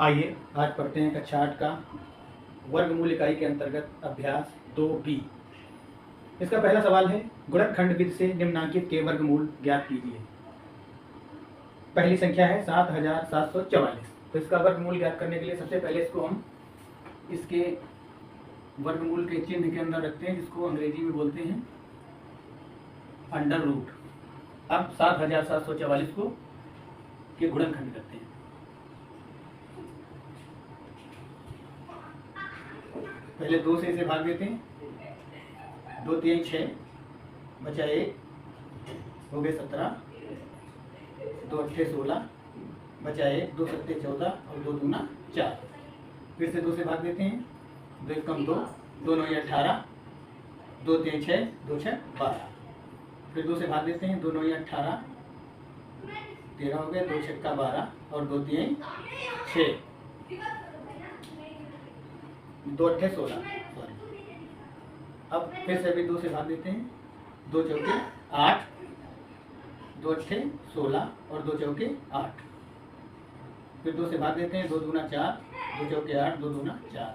आइए आज पढ़ते हैं कक्षा 8 का वर्गमूल इकाई के अंतर्गत अभ्यास 2B। इसका पहला सवाल है, गुणनखंड विधि से निम्नांकित के वर्गमूल ज्ञात कीजिए। पहली संख्या है 7744। तो इसका वर्गमूल ज्ञात करने के लिए सबसे पहले इसको हम इसके वर्गमूल के चिन्ह के अंदर रखते हैं, जिसको अंग्रेजी में बोलते हैं अंडर रूट। अब 7744 को के गुणनखंड करते हैं। पहले 2 से इसे भाग देते हैं। 2 3 6 बचा 1 हो गए 17, 2 8 16 बचा 1, 2 7 14 और 2 दूना 4। फिर से 2 से भाग देते हैं। 2 1 कम 2, 2 9 18, 2 3 6, 2 6 12। फिर 2 से भाग देते हैं। 2 9 18, 13 हो गए, 2 6 12 और 2 3 6, 2 8 16। सॉरी, अब फिर से भी 2 से भाग देते हैं। 2 चौके 8, 2 8 16 और 2 चौके 8। फिर 2 से भाग देते हैं। 2 दूना 4, 2 चौके 8, 2 दूना 4।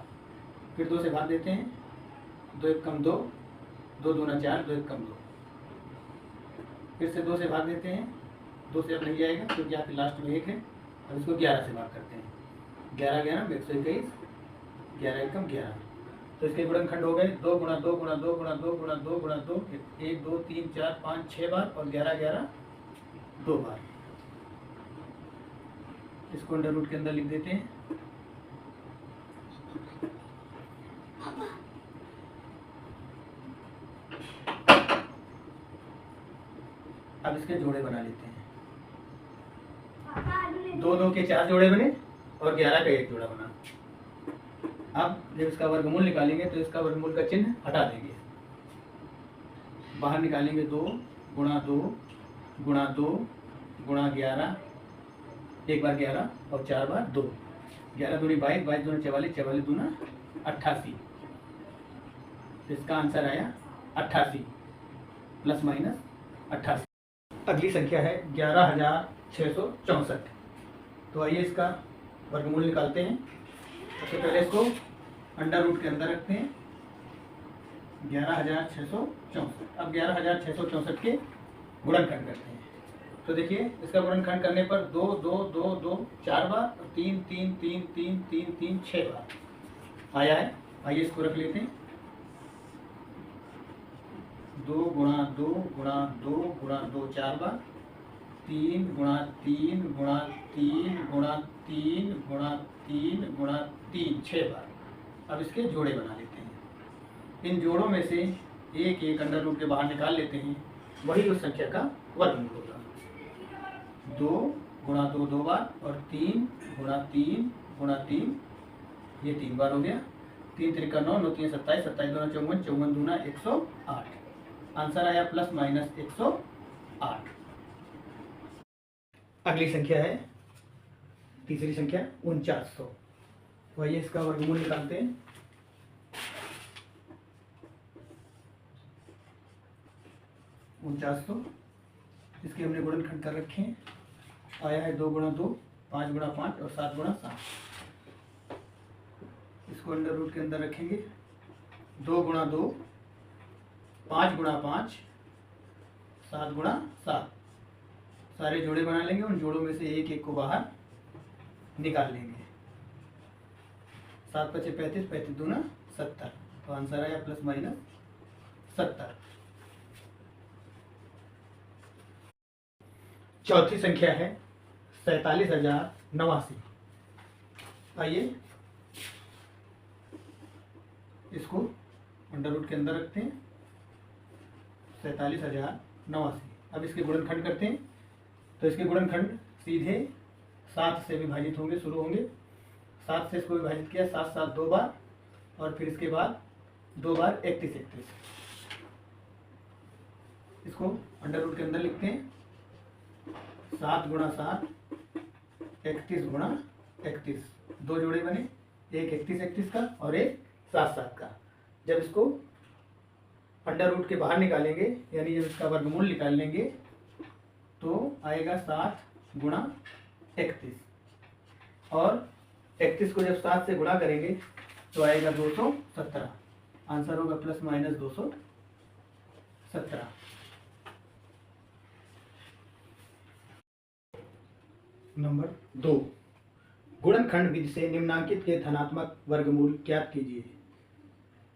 फिर 2 से भाग देते हैं। 2 1 कम 2, 2 दूना 4, 2 1 कम 2। फिर से 2 से भाग देते हैं। 2 से अब नहीं जाएगा क्योंकि यहाँ पे लास्ट में 1 है। अब इसको 11 से भाग करते हैं। 11 11 121, 11 एकम 11। तो इसके गुणनखंड हो गए 2 गुणा 2 गुणा 2 गुणा 2 गुणा 2 गुणा 2, 1 2 3 4 5 6 बार और 11 11 2 बार। इसको अंडर रूट के अंदर लिख देते हैं। अब इसके जोड़े बना लेते हैं। 2 2 के 4 जोड़े बने और 11 का 1 जोड़ा बना। अब जब इसका वर्गमूल निकालेंगे तो इसका वर्गमूल का चिन्ह हटा देंगे। बाहर निकालेंगे 2 गुणा 2 गुणा 2 गुणा 11, एक बार 11 और 4 बार 2। 11 दूनी 22, 22 दूनी 44, 44 दूना 88। इसका आंसर आया 88 प्लस माइनस 88। अगली संख्या है 11664। तो आइए इसका वर्गमूल निकालते हैं। सबसे पहले इसको अंडर रूट के अंदर रखते हैं। 11664। अब 11664 के गुणनखंड करते हैं। तो देखिए इसका गुणनखंड करने पर 2 2 2 2 4 बार और 3 3 3 3 3 3 6 बार आया है। आइए इसको रख लेते हैं। 2 गुणा 2 गुणा 2 गुणा 2 4 बार, 3 गुणा 3 गुणा 3 गुणा 3 गुणा 3 गुणा 3 6 बार। अब इसके जोड़े बना लेते हैं। इन जोड़ों में से एक एक अंडर रूट के बाहर निकाल लेते हैं, वही उस संख्या का वर्गमूल होगा। 2 गुणा 2 2 बार और 3 गुणा 3 गुणा 3, ये 3 बार हो गया। 3 त्रिका 9, 9 3 27, 27 दूना 54, 54 दूना 108। आंसर आया प्लस माइनस 108। अगली संख्या है तीसरी संख्या 4900। तो आइए इसका वर्गमूल निकालते हैं। इसके हमने गुणनखंड कर रखे हैं। आया है 2 गुणा 2, 5 गुणा 5 और 7 गुणा 7। इसको अंडर रूट के अंदर रखेंगे। 2 गुणा 2, 5 गुणा 5, 7 गुणा 7। सारे जोड़े बना लेंगे। उन जोड़ों में से एक एक को बाहर निकाल लेंगे। 7 5 35, 35 दूना 70। तो आंसर आया प्लस माइनस 70। चौथी संख्या है 47089। आइए इसको अंडर रूट के अंदर रखते हैं। 47089। अब इसके गुणनखंड करते हैं। तो इसके गुणनखंड सीधे 7 से विभाजित होंगे, शुरू होंगे। 7 से इसको विभाजित किया, 7 7 2 बार और फिर इसके बाद 2 बार 31 31। इसको अंडर रूट के अंदर लिखते हैं। 7 गुणा 7, 31 गुणा 31। 2 जोड़े बने, एक 31 31 का और एक 7 7 का। जब इसको अंडर रूट के बाहर निकालेंगे, यानी जब इसका वर्गमूल निकाल लेंगे, तो आएगा 7 गुणा 31 और 31 को जब 7 से गुणा करेंगे तो आएगा 217। आंसर होगा प्लस माइनस 217। नंबर 2, गुणनखंड विधि से निम्नांकित के धनात्मक वर्गमूल ज्ञात कीजिए।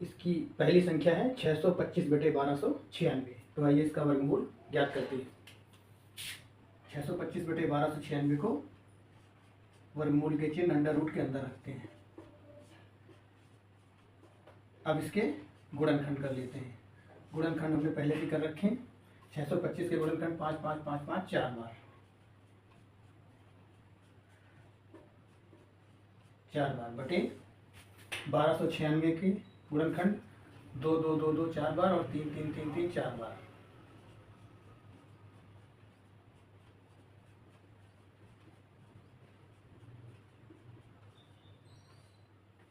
इसकी पहली संख्या है 625/1296। तो आइए इसका वर्गमूल ज्ञात करते हैं। 625/1296 को वर्गमूल के चिन्ह अंडर रूट के अंदर रखते हैं। अब इसके गुणनखंड कर लेते हैं। गुणनखंड हमने पहले भी कर रखे हैं। 625 के गुणनखंड 5 5 5 5 4 बार, 4 बार बटे 1296 के गुणनखंड 2 2 2 2 4 बार और 3 3 3 3 4 बार।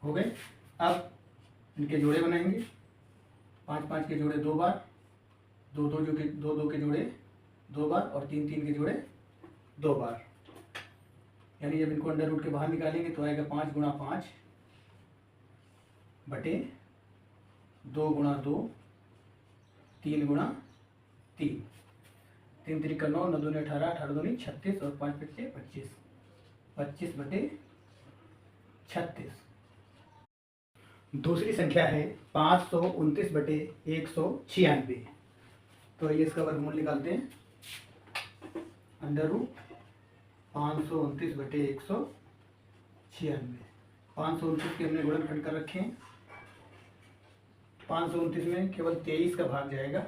हो गए। अब इनके जोड़े बनाएंगे। 5 5 के जोड़े 2 बार, 2 2 के जोड़े 2 बार और 3 3 के जोड़े 2 बार। यानी जब इनको अंडर रूट के बाहर निकालेंगे तो आएगा 5 गुणा 5 बटे 2 गुणा 2, 3 गुणा 3, 3 3 का 9, 9 दूनी 18, 18 दूनी 36 और 5 5 25, 25 बटे 36। दूसरी संख्या है 529/196। तो आइए इसका वर्गमूल निकालते हैं। Under root 529/196। 529 के हमने गुणनखंड कर रखे हैं। 529 में केवल 23 का भाग जाएगा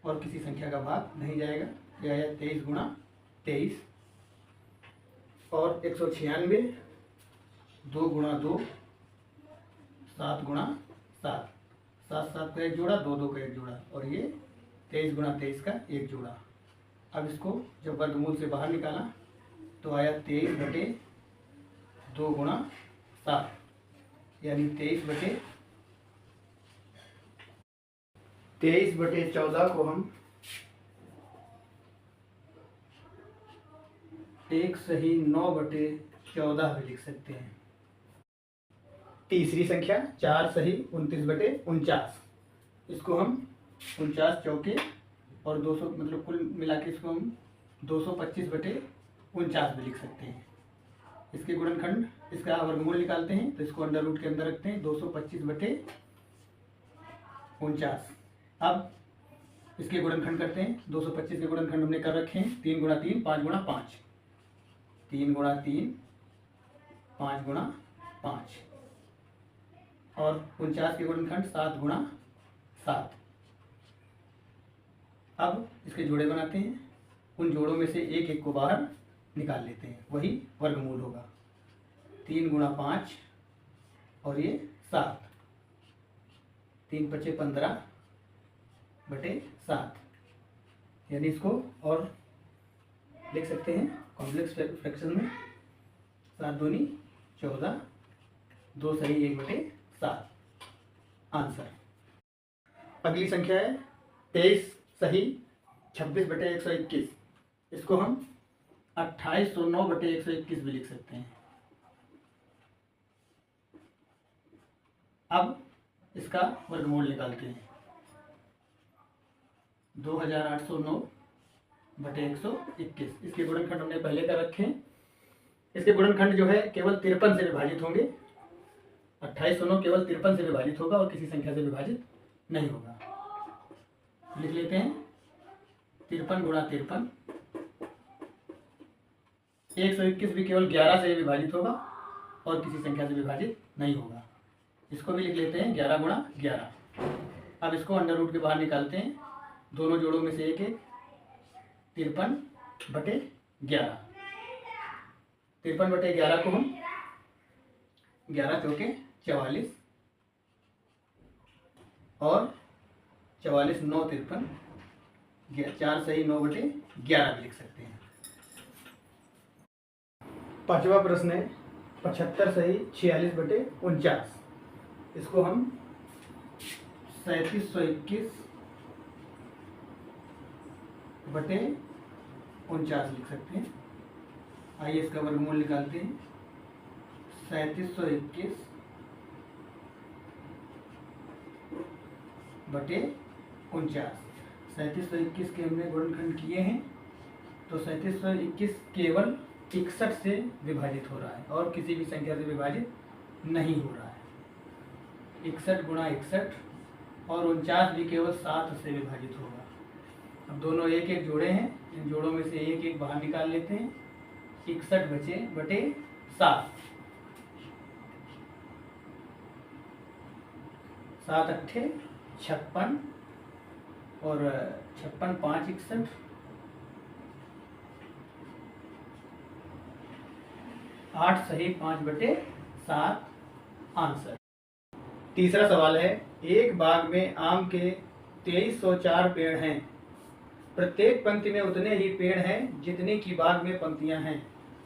और किसी संख्या का भाग नहीं जाएगा। यह आया 23 गुणा 23 और 196, 2 गुणा 2, 7 गुणा 7, 7 7 का एक जोड़ा, 2 2 का एक जोड़ा और ये 23 गुणा 23 का एक जोड़ा। अब इसको जब वर्गमूल से बाहर निकाला तो आया 23 बटे 2 गुणा 7, यानी 23 बटे 14 को हम 1 सही 9/14 भी लिख सकते हैं। तीसरी संख्या 4 सही 29/49। इसको हम 49 चौके और 200 मतलब कुल मिला के इसको हम 225/49 भी लिख सकते हैं। इसके गुणनखंड, इसका वर्गमूल निकालते हैं तो इसको अंडर रूट के अंदर रखते हैं। 225/49। अब इसके गुणनखंड करते हैं। 225 के गुणनखंड हमने कर रखे हैं। 3 गुणा 3, 5 गुणा 5, 3 गुणा 3, 5 गुणा 5 और 49 के गुणनखंड 7 गुणा 7। अब इसके जोड़े बनाते हैं। उन जोड़ों में से एक एक को बाहर निकाल लेते हैं, वही वर्गमूल होगा। 3 गुणा 5 और ये 7, 3 5 15/7। यानी इसको और लिख सकते हैं कॉम्प्लेक्स फ्रैक्शन में। 7 दूनी 14, 2 सही 1/7। आंसर। अगली संख्या है 23 सही 26/121। इसको हम 2809/121 भी लिख सकते हैं। अब इसका वर्गमूल निकालते हैं। 2809/121। इसके गुणनखंड हमने पहले कर रखे हैं। इसके गुणनखंड जो है केवल 53 से विभाजित होंगे। 2809 केवल 53 से विभाजित होगा और किसी संख्या से विभाजित नहीं होगा। लिख लेते हैं 53 गुणा 53। 121 भी केवल 11 से विभाजित होगा और किसी संख्या से विभाजित नहीं होगा। इसको भी लिख लेते हैं 11 गुणा 11। अब इसको अंडर रूट के बाहर निकालते हैं। दोनों जोड़ों में से एक एक, 53/11। 53/11 को हम 11 चौके 44 और 44 9 53, 4 सही 9/11 भी लिख सकते हैं। पांचवा प्रश्न है 75 सही 46/49। इसको हम 3721/49 लिख सकते हैं। आइए इसका वर्गमूल निकालते हैं। 3721 बटे 49। 3721 के हमने गुणनखंड किए हैं, तो 3721 केवल 61 से विभाजित हो रहा है और किसी भी संख्या से विभाजित नहीं हो रहा है। 61 गुणा 61 और 49 भी केवल 7 से विभाजित होगा। अब दोनों एक एक जोड़े हैं, इन जोड़ों में से एक एक बाहर निकाल लेते हैं। 61 बचे बटे 7, 7 अट्ठे 56 और 56 5 61, 8 सही 5 बटे 7 आंसर। तीसरा सवाल है, एक बाग में आम के 2304 पेड़ हैं। प्रत्येक पंक्ति में उतने ही पेड़ हैं जितनी की बाग में पंक्तियां हैं।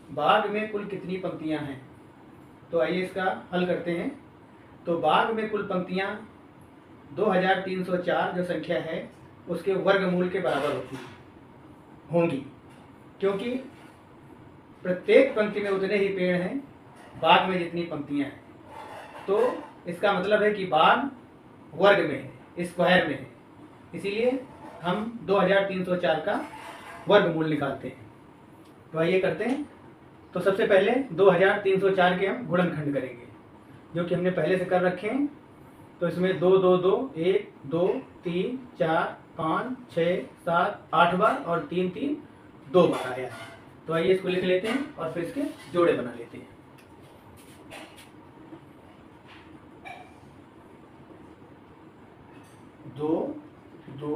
बाग में कुल कितनी पंक्तियां हैं? तो आइए इसका हल करते हैं। तो बाग में कुल पंक्तियां 2304 जो संख्या है उसके वर्गमूल के बराबर होंगी, क्योंकि प्रत्येक पंक्ति में उतने ही पेड़ हैं बाग में जितनी पंक्तियां हैं। तो इसका मतलब है कि बाग वर्ग में है, स्क्वायर में है, इसीलिए हम 2304 का वर्गमूल निकालते हैं। तो आइए करते हैं। तो सबसे पहले 2304 के हम गुणनखंड करेंगे, जो कि हमने पहले से कर रखे हैं। तो इसमें 2 2 2 1 2 3 4 5 6 7 8 बार और 3 3 2 बार आया है। तो आइए इसको लिख लेते हैं और फिर इसके जोड़े बना लेते हैं। दो दो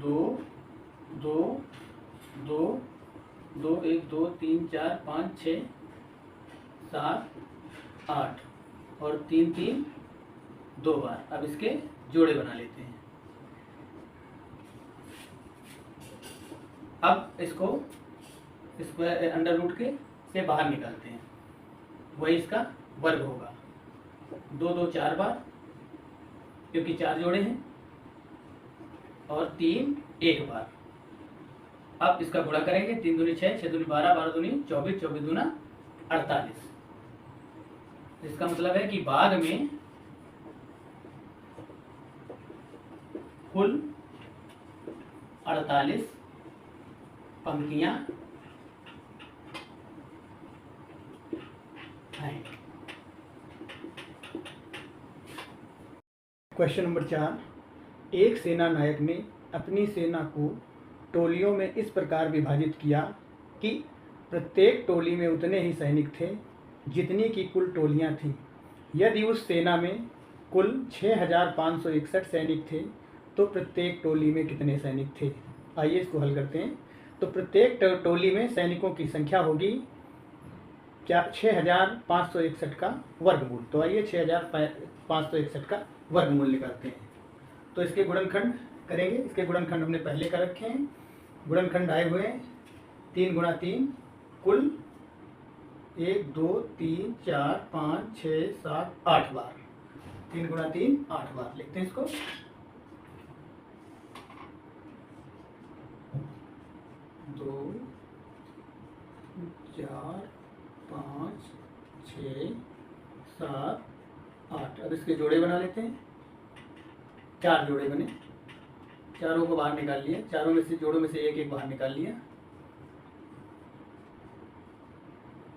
दो दो दो दो 1 2 3 4 5 6 7 8 और 3 3 2 बार। अब इसके जोड़े बना लेते हैं। अब इसको स्क्वायर अंडर रूट के से बाहर निकालते हैं, वही इसका वर्ग होगा। 2 2 4 बार, क्योंकि 4 जोड़े हैं, और 3 1 बार। अब इसका गुणा करेंगे। 3 दूनी 6 6 दूनी 12 12 दूनी 24 24 दूना 48। इसका मतलब है कि बाग में कुल 48 पंक्तियां हैं। क्वेश्चन नंबर 4, एक सेना नायक ने अपनी सेना को टोलियों में इस प्रकार विभाजित किया कि प्रत्येक टोली में उतने ही सैनिक थे जितनी की कुल टोलियां थीं। यदि उस सेना में कुल 6561 सैनिक थे तो प्रत्येक टोली में कितने सैनिक थे? आइए इसको हल करते हैं। तो प्रत्येक टोली में सैनिकों की संख्या होगी क्या? 6561 का वर्गमूल। तो आइए 6561 का वर्गमूल निकालते हैं। तो इसके गुणनखंड करेंगे। इसके गुणनखंड हमने पहले कर रखे हैं। गुणनखंड आए हुए 3 गुणा 3 कुल 1 2 3 4 5 6 7 8 बार। 3 गुणा 3 8 बार लिखते हैं इसको। दो 4 5 6 7 8। अब इसके जोड़े बना लेते हैं। 4 जोड़े बने, चारों को बाहर निकाल लिया। चारों में से जोड़ों में से एक एक बाहर निकाल लिया।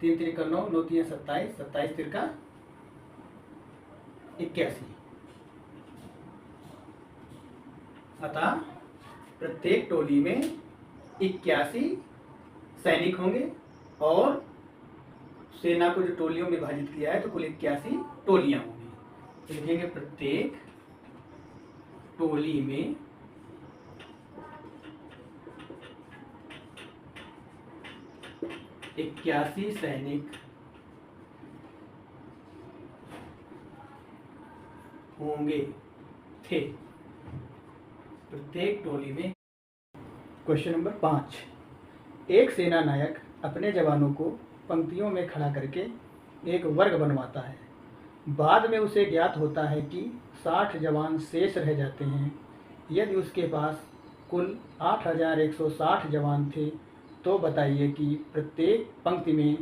3 3 का 9 9 3 27 27 3 का 81। अतः प्रत्येक टोली में 81 सैनिक होंगे और सेना को जो टोलियों में विभाजित किया है तो कुल 81 टोलियां होंगी। तो लिखेंगे प्रत्येक टोली में 81 सैनिक होंगे थे प्रत्येक टोली में। क्वेश्चन नंबर 5, एक सेना नायक अपने जवानों को पंक्तियों में खड़ा करके एक वर्ग बनवाता है। बाद में उसे ज्ञात होता है कि 60 जवान शेष रह जाते हैं। यदि उसके पास कुल 8160 जवान थे तो बताइए कि प्रत्येक पंक्ति में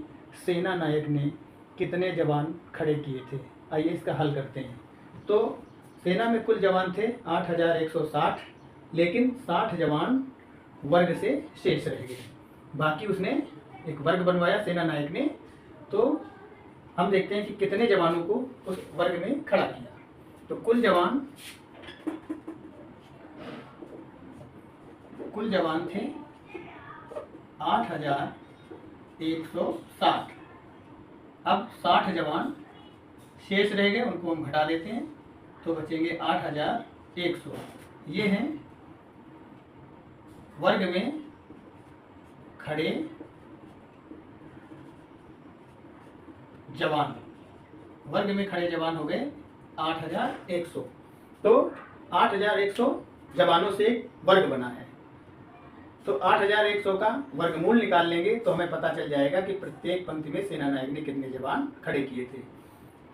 सेना नायक ने कितने जवान खड़े किए थे। आइए इसका हल करते हैं। तो सेना में कुल जवान थे 8160, लेकिन 60 जवान वर्ग से शेष रह गए। बाकी उसने एक वर्ग बनवाया सेना नायक ने। तो हम देखते हैं कि कितने जवानों को उस वर्ग में खड़ा किया। तो कुल जवान थे 8160। अब 60 जवान शेष रह गए, उनको हम घटा देते हैं तो बचेंगे 8100। ये हैं वर्ग में खड़े जवान। वर्ग में खड़े जवान हो गए 8100। तो 8100 जवानों से एक वर्ग बना है। तो 8100 का वर्गमूल निकाल लेंगे तो हमें पता चल जाएगा कि प्रत्येक पंक्ति में सेना नायक ने कितने जवान खड़े किए थे।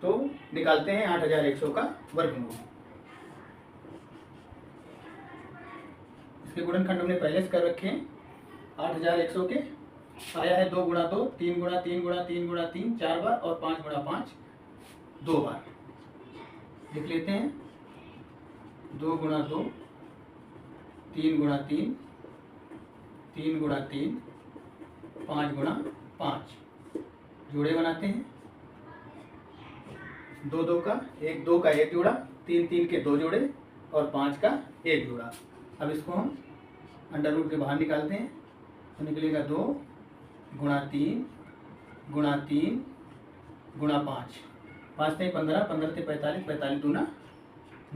तो निकालते हैं 8100 का वर्गमूल। इसके गुणनखंड हमने पहले से कर रखे हैं। 8100 के आया है 2 गुणा 2, 3 गुणा 3 गुणा 3 गुणा 3 4 बार, और 5 गुणा 5 2 बार। लिख लेते हैं 2 गुणा 2, 3 गुणा 3, 3 गुणा 3, 5 गुणा 5। जोड़े बनाते हैं। 2 2 का 1, 2 का 1 जोड़ा, 3 3 के 2 जोड़े, और 5 का 1 जोड़ा। अब इसको हम अंडर रूट के बाहर निकालते हैं तो निकलेगा 2 गुणा 3 गुणा 3 गुणा 5। 5 से 15, 15 से 45, 45 दूना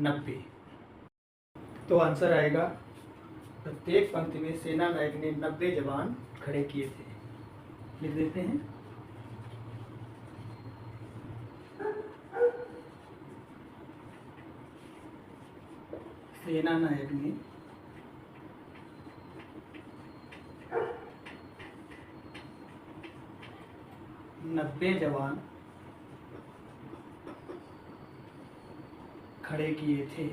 90। तो आंसर आएगा प्रत्येक पंक्ति में सेना नायक ने 90 जवान खड़े किए थे। लिख देते हैं। सेना नायक ने 90 जवान खड़े किए थे।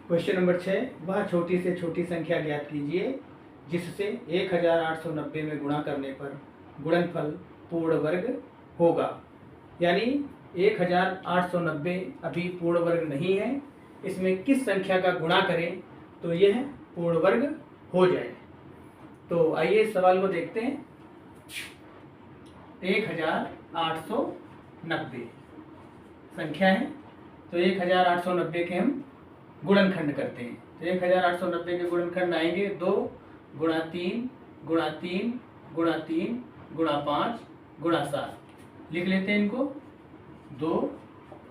क्वेश्चन नंबर 6, वह छोटी से छोटी संख्या ज्ञात कीजिए जिससे 1890 में गुणा करने पर गुणनफल पूर्ण वर्ग होगा। यानी 1890 अभी पूर्ण वर्ग नहीं है, इसमें किस संख्या का गुणा करें तो यह पूर्ण वर्ग हो जाए। तो आइए इस सवाल को देखते हैं। 1890 संख्या है, तो 1890 के हम गुणनखंड करते हैं। तो 1890 के गुणनखंड आएंगे 2 गुणा 3 गुणा 3 गुणा 3 गुणा 5 गुणा 7। लिख लेते हैं इनको। 2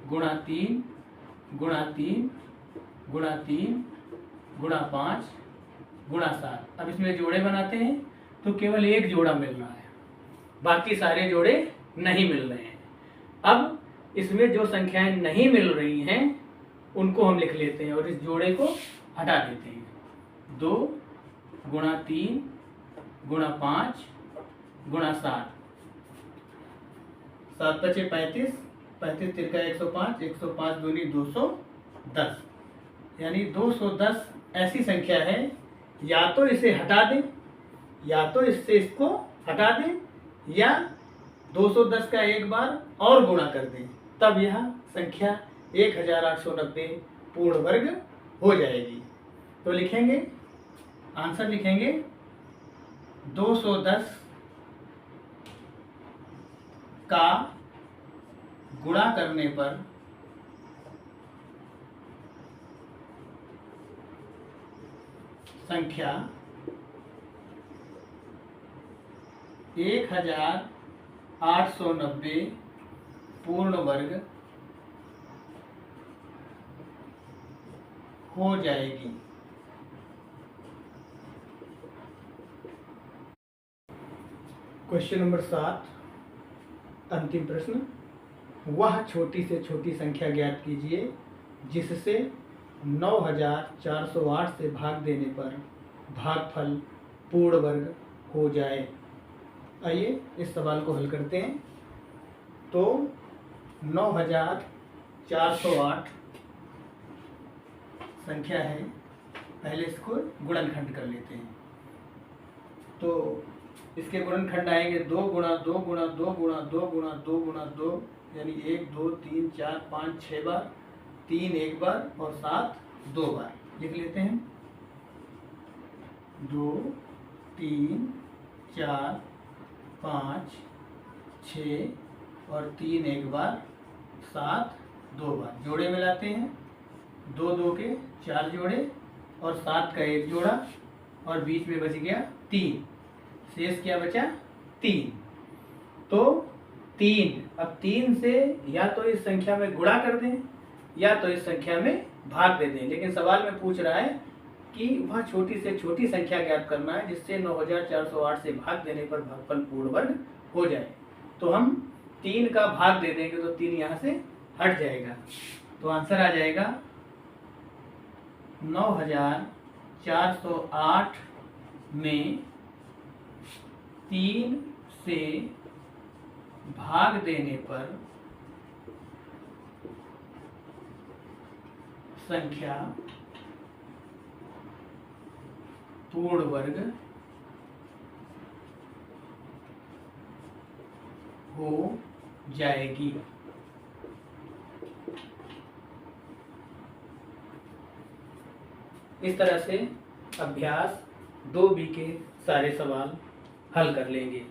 गुणा 3 गुणा 3 गुणा 3 गुणा 5 गुणा 7। अब इसमें जोड़े बनाते हैं तो केवल एक जोड़ा मिल रहा है, बाकी सारे जोड़े नहीं मिल रहे हैं। अब इसमें जो संख्याएं नहीं मिल रही हैं उनको हम लिख लेते हैं और इस जोड़े को हटा देते हैं। 2 गुणा 3 गुणा 5 गुणा 7। 7 पचे 35, 35 तिरका 105, 105 दूनी 210। यानी 210 ऐसी संख्या है, या तो इसे हटा दें, या तो इससे इसको हटा दें, या 210 का एक बार और गुणा कर दें, तब यह संख्या 1890 पूर्ण वर्ग हो जाएगी। तो लिखेंगे, आंसर लिखेंगे 210 का गुणा करने पर संख्या 1890 पूर्ण वर्ग हो जाएगी। क्वेश्चन नंबर 7, अंतिम प्रश्न। वह छोटी से छोटी संख्या ज्ञात कीजिए जिससे 9408 से भाग देने पर भागफल पूर्ण वर्ग हो जाए। आइए इस सवाल को हल करते हैं। तो 9408 संख्या है, पहले इसको गुणनखंड कर लेते हैं। तो इसके गुणनखंड आएंगे 2 गुणा 2 गुणा 2 गुणा 2 गुणा 2 गुणा 2, यानी 1 2 3 4 5 6 बार, 3 एक बार और 7 2 बार। लिख लेते हैं 2 3 4 5 6 और 3 एक बार, 7 2 बार। जोड़े मिलाते हैं, 2 2 के 4 जोड़े और 7 का 1 जोड़ा और बीच में बच गया 3, शेष क्या बचा 3। तो 3, अब 3 से या तो इस संख्या में गुणा कर दें या तो इस संख्या में भाग दे दें, लेकिन सवाल में पूछ रहा है कि वह छोटी से छोटी संख्या ज्ञात करना है जिससे 9408 से भाग देने पर भागफल पूर्ण वर्ग हो जाए। तो हम 3 का भाग दे देंगे तो 3 यहाँ से हट जाएगा, तो आंसर आ जाएगा 9408 में 3 से भाग देने पर संख्या पूर्ण वर्ग हो जाएगी। इस तरह से अभ्यास 2B के सारे सवाल हल कर लेंगे।